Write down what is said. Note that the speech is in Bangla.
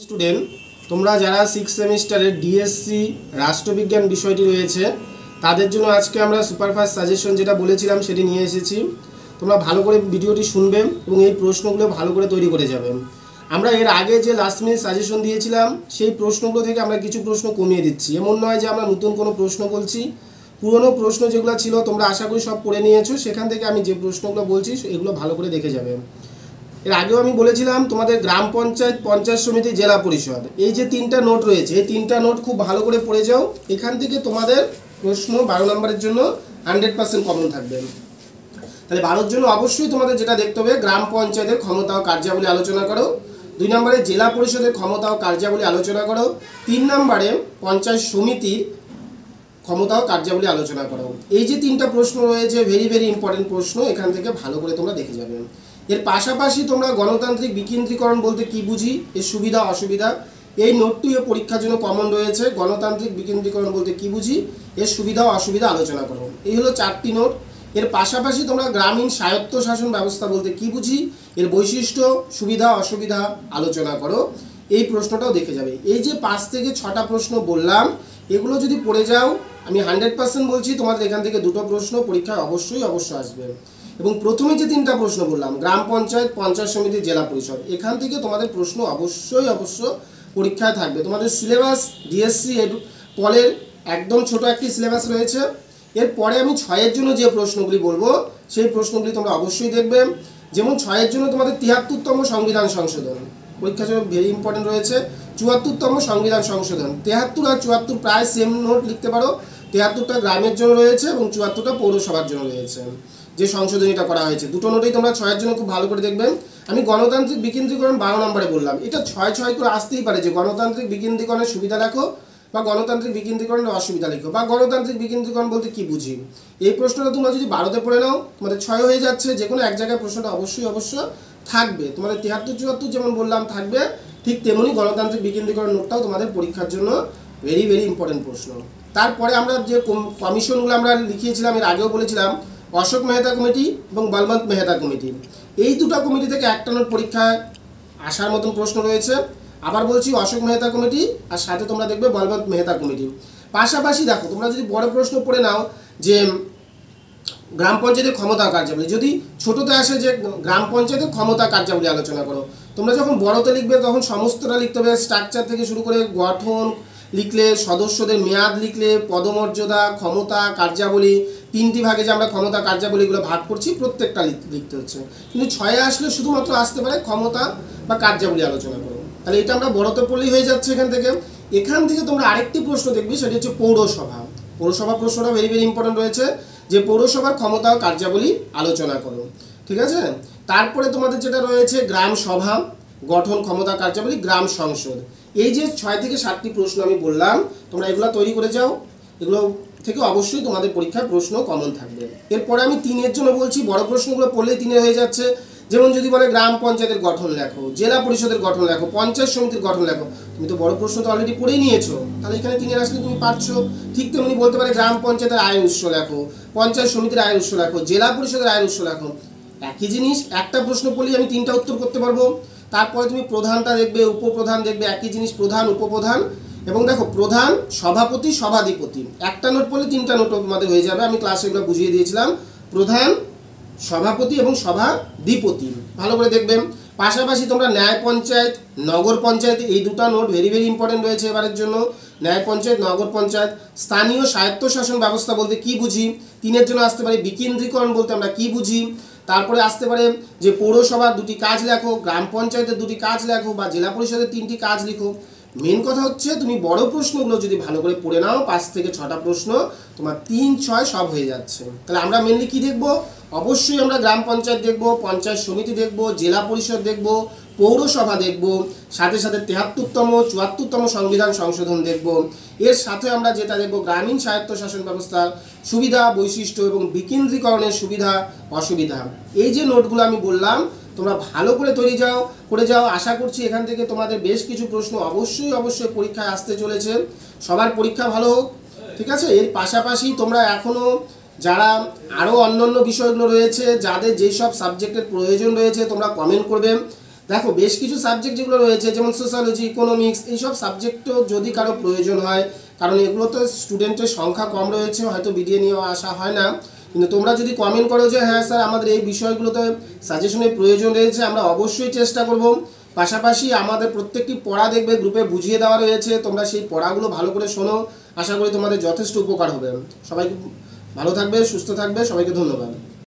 স্টুডেন্ট, তোমরা যারা 6 সেমিস্টারের ডিএসসি রাষ্ট্রবিজ্ঞান বিষয়টি রয়েছে তাদের জন্য আজকে আমরা সুপারফাস্ট সাজেশন যেটা বলেছিলাম সেটি নিয়ে এসেছি। তোমরা ভালো করে ভিডিওটি শুনবে এবং এই প্রশ্নগুলো ভালো করে তৈরি করে যাবে। আমরা এর আগে যে লাস্ট মিনিট সাজেশন দিয়েছিলাম সেই প্রশ্নগুলো থেকে আমরা কিছু প্রশ্ন কমিয়ে দিচ্ছি। এমন নয় যে আমরা নতুন কোনো প্রশ্ন বলছি, পুরনো প্রশ্ন যেগুলো ছিল তোমরা আশা করি সব পড়ে নিয়েছো। সেখান থেকে আমি যে প্রশ্নগুলো বলছি এগুলো ভালো করে দেখে যাবে। এর আগেও আমি বলেছিলাম তোমাদের গ্রাম পঞ্চায়েত, পঞ্চায়েত সমিতি, জেলা পরিষদ, এই যে তিনটা নোট রয়েছে এই তিনটা নোট খুব ভালো করে পড়ে যাও। এখান থেকে তোমাদের প্রশ্ন 12 নম্বরের জন্য 100% কমন থাকবে। তাহলে 12-র জন্য অবশ্যই তোমাদের যেটা দেখতে হবে, গ্রাম পঞ্চায়েতের ক্ষমতা ও কার্যাবলী আলোচনা করো। 2 নম্বরে জেলা পরিষদের ক্ষমতা ও কার্যাবলী আলোচনা করো। 3 নম্বরে পঞ্চায়েত সমিতির ক্ষমতা ও কার্যাবলী আলোচনা করো। এই যে তিনটা প্রশ্ন রয়েছে ভেরি ভেরি ইম্পর্টেন্ট প্রশ্ন, এখান থেকে ভালো করে তোমরা দেখে যাবে। এর পাশাপাশি তোমরা গণতান্ত্রিক বিকেন্দ্রীকরণ বলতে কি বুঝি, এর সুবিধা অসুবিধা, এই নোটটিও পরীক্ষার জন্য কমন রয়েছে। গণতান্ত্রিক বিকেন্দ্রীকরণ বলতে কি বুঝি, এর সুবিধা ও অসুবিধা আলোচনা করো। এই হলো 4টি নোট। এর পাশাপাশি তোমরা গ্রামীণ স্বায়ত্তশাসন ব্যবস্থা বলতে কি বুঝি, এর বৈশিষ্ট্য, সুবিধা অসুবিধা আলোচনা করো। এই প্রশ্নটাও দেখে যাবে। এই যে 5 থেকে 6টা প্রশ্ন বললাম, এগুলো যদি পড়ে যাও, আমি 100% বলছি তোমাদের এখান থেকে 2টো প্রশ্ন পরীক্ষায় অবশ্যই আসবে। এবং প্রথমে যে 3টা প্রশ্ন বললাম, গ্রাম পঞ্চায়েত, পঞ্চায়েত সমিতি, জেলা পরিষদ, এখান থেকে তোমাদের প্রশ্ন অবশ্যই পরীক্ষায় থাকবে। তোমাদের সিলেবাস ডিএসসি পলের একদম ছোট একটি সিলেবাস রয়েছে। এরপরে আমি 6-এর জন্য যে প্রশ্নগুলি বলবো সেই প্রশ্নগুলি তোমরা অবশ্যই দেখবে। যেমন 6-এর জন্য তোমাদের 73তম সংবিধান সংশোধন পরীক্ষার জন্য ভেরি ইম্পর্টেন্ট রয়েছে। 74তম সংবিধান সংশোধন, 73 আর 74 প্রায় সেম নোট লিখতে পারো। 73টা গ্রামের জন্য রয়েছে এবং 74টা পৌরসভার জন্য রয়েছে যে সংশোধনীটা করা হয়েছে। দুটো নোটেই তোমরা 6-এর জন্য খুব ভালো করে দেখবেন। আমি গণতান্ত্রিক বিকেন্দ্রীকরণ 12 নম্বরে বললাম, এটা 6 করে আসতেই পারে যে গণতান্ত্রিক বিকেন্দ্রীকরণের সুবিধা লেখো বা গণতান্ত্রিক বিকেন্দ্রীকরণের অসুবিধা লিখো, বা গণতান্ত্রিক বিকেন্দ্রীকরণ বলতে কি বুঝি। এই প্রশ্নটা তোমরা যদি 12তে পড়ে নাও তোমাদের 6 হয়ে যাচ্ছে। যে কোনো এক জায়গায় প্রশ্নটা অবশ্যই থাকবে। তোমাদের 73-74 যেমন বললাম থাকবে, ঠিক তেমনি গণতান্ত্রিক বিকেন্দ্রীকরণ নোটটাও তোমাদের পরীক্ষার জন্য ভেরি ভেরি ইম্পর্টেন্ট প্রশ্ন। তারপরে আমরা যে কমিশনগুলো আমরা লিখিয়েছিলাম, এর আগেও বলেছিলাম, অশোক মেহতা কমিটি এবং বলবন্ত মেহতা কমিটি, এই দুটো কমিটি থেকে একটা নোট পরীক্ষায় আসার মতন প্রশ্ন রয়েছে। আবার বলছি, অশোক মেহতা কমিটি আর সাথে তোমরা দেখবে বলবন্ত মেহতা কমিটি। পাশাপাশি দেখো, তোমরা যদি বড় প্রশ্ন পড়ে নাও যে গ্রাম পঞ্চায়েতের ক্ষমতা কার্যাবলী, যদি ছোটোতে আসে যে গ্রাম পঞ্চায়েতের ক্ষমতা কার্যাবলী আলোচনা করো, তোমরা যখন বড়তে লিখবে তখন সমস্তটা লিখতে হবে। স্ট্রাকচার থেকে শুরু করে গঠন লিখলে, সদস্যদের মেয়াদ লিখলে, পদমর্যাদা, ক্ষমতা, কার্যাবলী, 3টি ভাগে যে আমরা ক্ষমতা কার্যাবলীগুলো ভাগ করছি প্রত্যেকটা লিখতে হচ্ছে। কিন্তু 6-এ আসলে শুধুমাত্র আসতে পারে ক্ষমতা বা কার্যাবলী আলোচনা করো। তাহলে এটা আমরা বড়তে পড়লেই হয়ে যাচ্ছে। এখান থেকে তোমরা আরেকটি প্রশ্ন দেখবি, সেটি হচ্ছে পৌরসভা। পৌরসভা প্রশ্নটা ভেরি ভেরি ইম্পর্টেন্ট রয়েছে, যে পৌরসভার ক্ষমতা ও কার্যাবলী আলোচনা করো। ঠিক আছে। তারপরে তোমাদের যেটা রয়েছে গ্রাম সভা, গঠন, ক্ষমতা, কার্যাবলী, গ্রাম সংসদ। এই যে 6 থেকে 7টি প্রশ্ন আমি বললাম, তোমরা এগুলো তৈরি করে যাও। এগুলো থেকে অবশ্যই তোমাদের পরীক্ষায় প্রশ্ন কমন থাকবে। এরপরে আমি 3-এর জন্য বলছি, বড় প্রশ্নগুলো পড়লেই 3-এ হয়ে যাচ্ছে। যেমন যদি বলে গ্রাম পঞ্চায়েতের গঠন লেখো, জেলা পরিষদের গঠন লেখো, পঞ্চায়েত সমিতির গঠন লেখো, তুমি তো বড় প্রশ্ন তো অলরেডি পড়েই নিয়েছো, তাহলে এখানে 3-এর আসলে তুমি পারছো। ঠিক তেমনি বলতে পারে গ্রাম পঞ্চায়েতের আয়ের উৎস লেখো, পঞ্চায়েত সমিতির আয়ের উৎস লেখো, জেলা পরিষদের আয়ের উৎস লেখো। একই জিনিস, একটা প্রশ্ন পড়লেই আমি 3টা উত্তর করতে পারবো। তারপরে তুমি প্রধানটা দেখবে, উপপ্রধান দেখবে, একই জিনিস, প্রধান, উপপ্রধান, এবং দেখো প্রধান, সভাপতি, সভাধিপতি। একটা নোট পড়লে 3টা নোট আমাদের হয়ে যাবে। আমি ক্লাসে এগুলো বুঝিয়ে দিয়েছিলাম, প্রধান, সভাপতি এবং সভাধিপতি, ভালো করে দেখবেন। পাশাপাশি তোমরা ন্যায় পঞ্চায়েত, নগর পঞ্চায়েত, এই 2টা নোট ভেরি ভেরি ইম্পর্টেন্ট রয়েছে এবারের জন্য। ন্যায় পঞ্চায়েত, নগর পঞ্চায়েত। স্থানীয় স্বায়ত্তশাসন ব্যবস্থা বলতে কি বুঝি, 3-এর জন্য আসতে পারে বিকেন্দ্রীকরণ বলতে আমরা কি বুঝি। তারপরে আসতে পারে যে পৌরসভার 2টি কাজ লেখো, গ্রাম পঞ্চায়েতের 2টি কাজ লেখো, বা জেলা পরিষদের 3টি কাজ লিখো। মেন কথা হচ্ছে তুমি বড় প্রশ্নগুলো যদি ভালো করে পড়ে নাও, 5 থেকে 6টা প্রশ্ন তোমার 3-6 সব হয়ে যাচ্ছে। তাহলে আমরা মেনলি কি দেখব, অবশ্যই আমরা গ্রাম পঞ্চায়েত দেখব, পঞ্চায়েত সমিতি দেখব, জেলা পরিষদ দেখব, পৌরসভা দেখব, সাথে সাথে 73তম 74তম সংবিধান সংশোধন দেখব। এর সাথে আমরা যেটা দেখব, গ্রামীণ স্বায়ত্তশাসন ব্যবস্থার সুবিধা, বৈশিষ্ট্য এবং বিকেন্দ্রীকরণের সুবিধা অসুবিধা। এই যে নোটগুলো আমি বললাম তোমরা ভালো করে করে যাও। আশা করছি এখান থেকে তোমাদের বেশ কিছু প্রশ্ন অবশ্যই পরীক্ষায় আসতে চলেছে। সবার পরীক্ষা ভালো হোক। ঠিক আছে। এর পাশাপাশি তোমরা এখনও যারা আরও অন্যান্য বিষয়গুলো রয়েছে, যাদের যেসব সাবজেক্টের প্রয়োজন রয়েছে, তোমরা কমেন্ট করবে। দেখো বেশ কিছু সাবজেক্ট যেগুলো রয়েছে যেমন সোশ্যোলজি, ইকোনমিক্স, এইসব সাবজেক্টও যদি কারো প্রয়োজন হয়, কারণ এগুলো তো স্টুডেন্টের সংখ্যা কম রয়েছে, হয়তো ভিডিও নিয়েও আসা হয় না, কিন্তু তোমরা যদি কমেন্ট করো যে হ্যাঁ স্যার আমাদের এই বিষয়গুলোতে সাজেশনের প্রয়োজন রয়েছে, আমরা অবশ্যই চেষ্টা করব। পাশাপাশি আমাদের প্রত্যেকটি পড়া দেখবে গ্রুপে বুঝিয়ে দেওয়া রয়েছে, তোমরা সেই পড়াগুলো ভালো করে শোনো, আশা করি তোমাদের যথেষ্ট উপকার হবে। সবাইকে ভালো থাকবে, সুস্থ থাকবে, সবাইকে ধন্যবাদ।